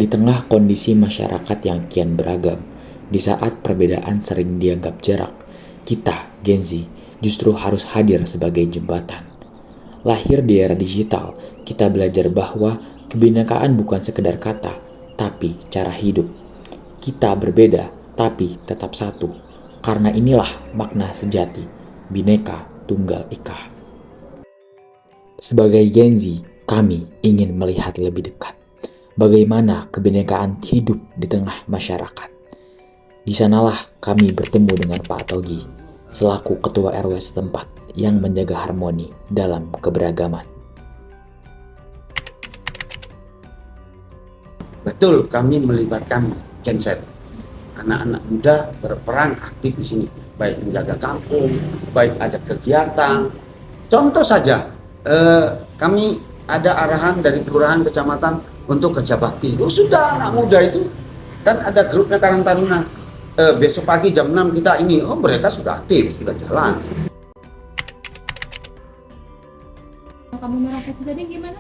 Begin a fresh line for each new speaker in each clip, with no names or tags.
Di tengah kondisi masyarakat yang kian beragam, di saat perbedaan sering dianggap jarak, kita, Gen Z, justru harus hadir sebagai jembatan. Lahir di era digital, kita belajar bahwa kebinekaan bukan sekedar kata, tapi cara hidup. Kita berbeda, tapi tetap satu. Karena inilah makna sejati, Bhinneka Tunggal Ika. Sebagai Gen Z, kami ingin melihat lebih dekat bagaimana kebinekaan hidup di tengah masyarakat. Di sanalah kami bertemu dengan Pak Togi, selaku Ketua RW setempat yang menjaga harmoni dalam keberagaman.
Betul, kami melibatkan genset. Anak-anak muda berperan aktif di sini, baik menjaga kampung, baik ada kegiatan. Contoh saja, kami ada arahan dari kelurahan kecamatan untuk kerja bakti. Oh, sudah anak muda itu kan ada grupnya Karang Taruna. Besok pagi jam 6 kita ini, oh mereka sudah aktif, sudah jalan.
Kamu Merah Putih tadi gimana?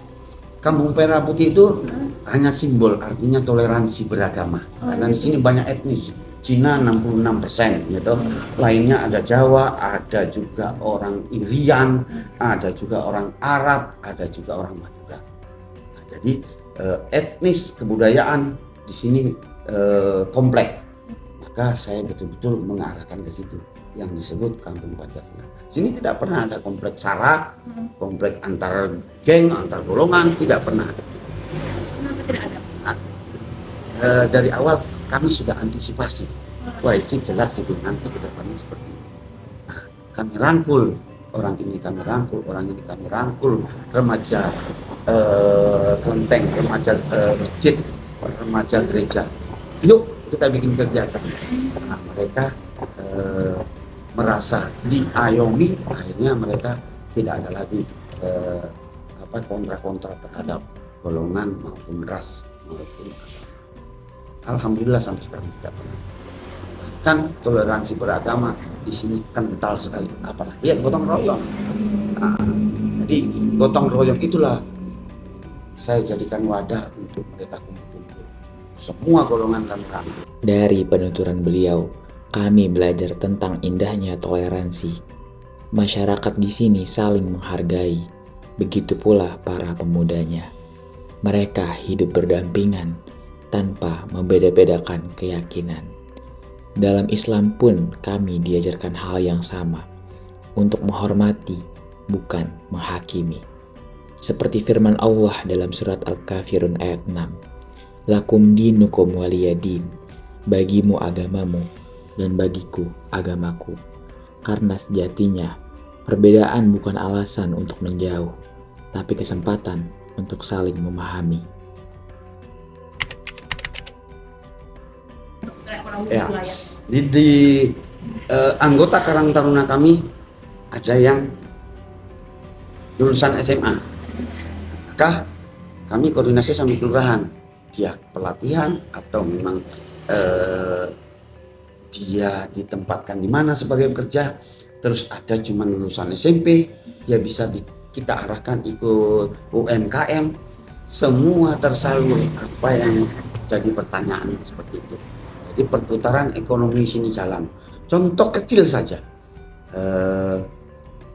Kampung Merah Putih itu hanya simbol, artinya toleransi beragama. Karena di sini banyak etnis. Cina 66% gitu. Lainnya ada Jawa, ada juga orang Irian, ada juga orang Arab, ada juga orang Madura. Nah, jadi etnis kebudayaan di sini kompleks. Maka saya betul-betul mengarahkan ke situ yang disebut Kampung Pancasila. Sini tidak pernah ada kompleks sara, kompleks antar geng, antar golongan, tidak pernah.
Kenapa tidak ada?
Dari awal kami sudah antisipasi. Wah, itu jelas itu nanti ke depannya seperti ini. Nah, kami rangkul orang ini, kami rangkul orang ini, kami rangkul remaja kelenteng, remaja masjid, remaja gereja. Yuk kita bikin kegiatan. Nah, mereka merasa diayomi, akhirnya mereka tidak ada lagi kontra-kontra terhadap golongan maupun ras maupun agama. Alhamdulillah sampai sekarang tidak pernah. Kan toleransi beragama di sini kental sekali, apalagi ya gotong royong. Nah, jadi gotong royong itulah saya jadikan wadah untuk mereka kumpul-kumpul. Semua golongan kami rangkul.
Dari penuturan beliau, kami belajar tentang indahnya toleransi. Masyarakat di sini saling menghargai, begitu pula para pemudanya. Mereka hidup berdampingan tanpa membeda-bedakan keyakinan. Dalam Islam pun kami diajarkan hal yang sama, untuk menghormati, bukan menghakimi. Seperti firman Allah dalam surat Al-Kafirun ayat 6, Lakum dinukum waliyadin, bagimu agamamu, dan bagiku agamaku. Karena sejatinya, perbedaan bukan alasan untuk menjauh, tapi kesempatan untuk saling memahami.
Ya, di anggota Karang Taruna kami ada yang lulusan SMA. Maka kami koordinasi sama kelurahan, dia pelatihan atau memang dia ditempatkan di mana sebagai pekerja. Terus ada cuma lulusan SMP, dia bisa kita arahkan ikut UMKM. Semua tersalur apa yang jadi pertanyaan seperti itu. Jadi perputaran ekonomi sini jalan. Contoh kecil saja,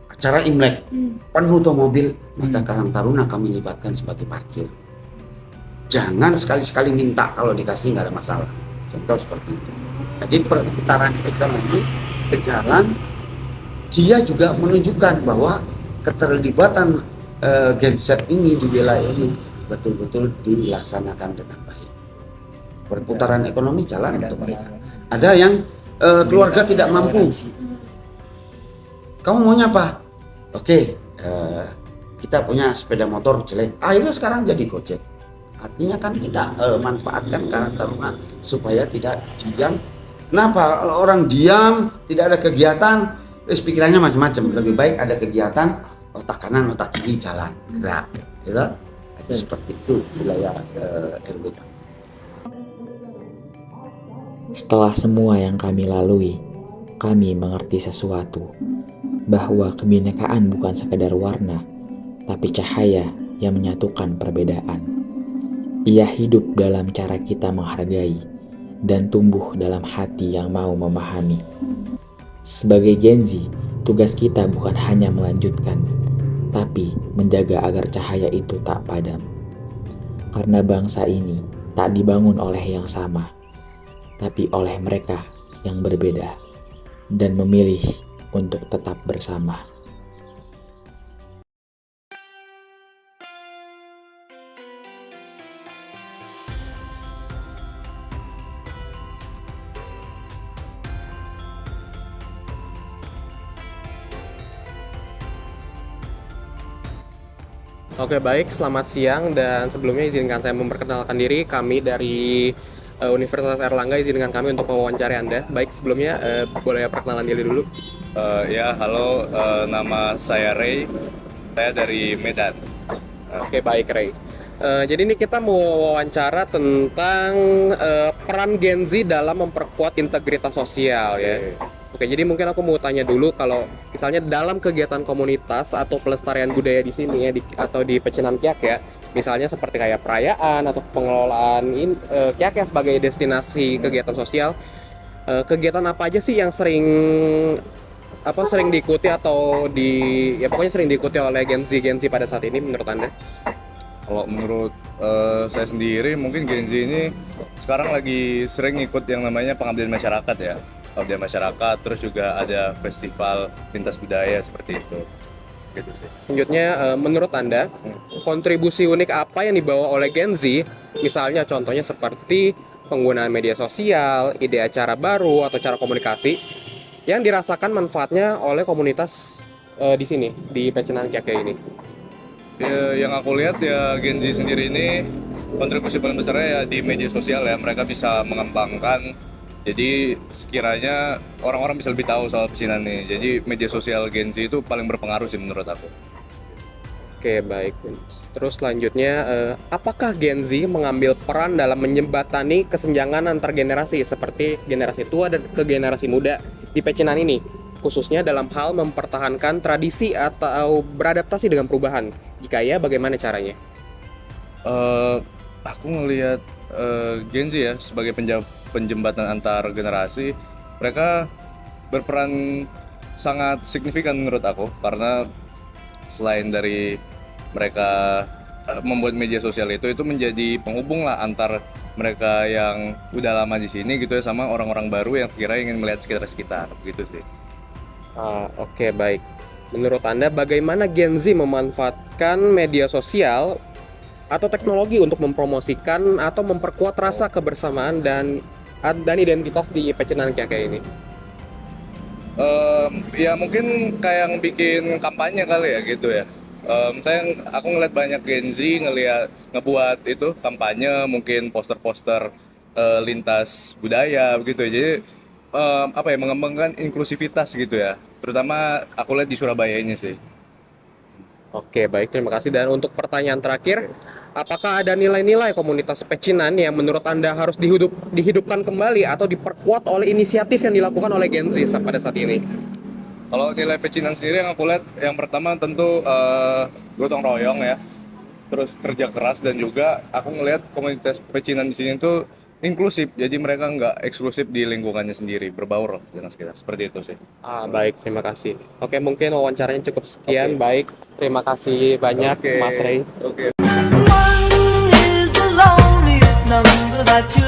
acara Imlek penuh mobil, maka Karang Taruna kami libatkan sebagai parkir. Jangan sekali-sekali minta, kalau dikasih nggak ada masalah. Contoh seperti itu. Jadi perputaran ekonomi berjalan. Dia juga menunjukkan bahwa keterlibatan genset ini di wilayah ini betul-betul dilaksanakan dengan baik. Perputaran ekonomi jalan untuk mereka. Ada yang keluarga tidak mampu. Kamu maunya apa? Oke, kita punya sepeda motor jelek. Akhirnya sekarang jadi Gojek. Artinya kan kita manfaatkan Karang Taruna supaya tidak diam. Kenapa? Kalau orang diam, tidak ada kegiatan, terus pikirannya macam-macam. Lebih baik ada kegiatan, otak kanan, otak kiri jalan, gerak. Gitu? Seperti itu wilayah RW.
Setelah semua yang kami lalui, kami mengerti sesuatu, bahwa kebinekaan bukan sekedar warna, tapi cahaya yang menyatukan perbedaan. Ia hidup dalam cara kita menghargai dan tumbuh dalam hati yang mau memahami. Sebagai Gen Z, tugas kita bukan hanya melanjutkan, tapi menjaga agar cahaya itu tak padam. Karena bangsa ini tak dibangun oleh yang sama, tapi oleh mereka yang berbeda dan memilih untuk tetap bersama.
Oke, baik, selamat siang dan sebelumnya izinkan saya memperkenalkan diri. Kami dari Universitas Airlangga izinkan kami untuk mewawancari Anda. Baik, sebelumnya boleh perkenalan diri dulu.
Ya, halo, nama saya Ray, saya dari Medan.
Oke, baik, Ray. Jadi ini kita mau wawancara tentang peran Gen Z dalam memperkuat integritas sosial ya. Oke, jadi mungkin aku mau tanya dulu kalau misalnya dalam kegiatan komunitas atau pelestarian budaya di sini ya atau di Pecinan Kyak ya, misalnya seperti kayak perayaan atau pengelolaan Kyak ya sebagai destinasi kegiatan sosial, kegiatan apa aja sih yang sering diikuti atau pokoknya sering diikuti oleh Gen Z pada saat ini menurut Anda?
Kalau menurut saya sendiri, mungkin Gen Z ini sekarang lagi sering ikut yang namanya pengabdian masyarakat ya. Pengabdian masyarakat, terus juga ada festival lintas budaya seperti itu. Gitu sih.
Selanjutnya, menurut Anda, kontribusi unik apa yang dibawa oleh Gen Z, misalnya contohnya seperti penggunaan media sosial, ide acara baru, atau cara komunikasi, yang dirasakan manfaatnya oleh komunitas di sini, di Pecinan Kyak ini?
Ya, yang aku lihat ya Gen Z sendiri ini kontribusi paling besarnya ya di media sosial ya. Mereka bisa mengembangkan, jadi sekiranya orang-orang bisa lebih tahu soal pecinan nih. Jadi media sosial Gen Z itu paling berpengaruh sih menurut aku.
Oke, baik. Terus selanjutnya, apakah Gen Z mengambil peran dalam menjembatani kesenjangan antar generasi seperti generasi tua dan ke generasi muda di Pecinan ini, khususnya dalam hal mempertahankan tradisi atau beradaptasi dengan perubahan? Jika ya, bagaimana caranya?
Aku ngelihat Gen Z ya sebagai penjembatan antar generasi, mereka berperan sangat signifikan menurut aku, karena selain dari mereka membuat media sosial itu menjadi penghubung lah antar mereka yang udah lama di sini gitu ya sama orang-orang baru yang sekiranya ingin melihat sekitar gitu sih.
Oke, baik. Menurut Anda, bagaimana Gen Z memanfaatkan media sosial atau teknologi untuk mempromosikan atau memperkuat rasa kebersamaan dan identitas di Pecinan Kyak ini?
Ya mungkin kayak yang bikin kampanye kali ya gitu ya. Aku ngeliat banyak Gen Z ngebuat itu kampanye, mungkin poster-poster lintas budaya begitu ya. Jadi mengembangkan inklusivitas gitu ya. Terutama aku lihat di Surabaya ini sih.
Oke, baik, terima kasih. Dan untuk pertanyaan terakhir, apakah ada nilai-nilai komunitas Pecinan yang menurut Anda harus dihidupkan kembali atau diperkuat oleh inisiatif yang dilakukan oleh Gen Z pada saat ini?
Kalau nilai Pecinan sendiri yang aku lihat, yang pertama tentu gotong royong ya, terus kerja keras, dan juga aku ngelihat komunitas Pecinan di sini tuh inklusif, jadi mereka nggak eksklusif di lingkungannya sendiri, berbaur dengan sekitar, seperti itu sih.
Baik, terima kasih. Oke, mungkin wawancaranya cukup sekian.
Oke.
Baik, terima kasih banyak
Oke.
Mas Ray.
Oke.
One is the loneliest number that you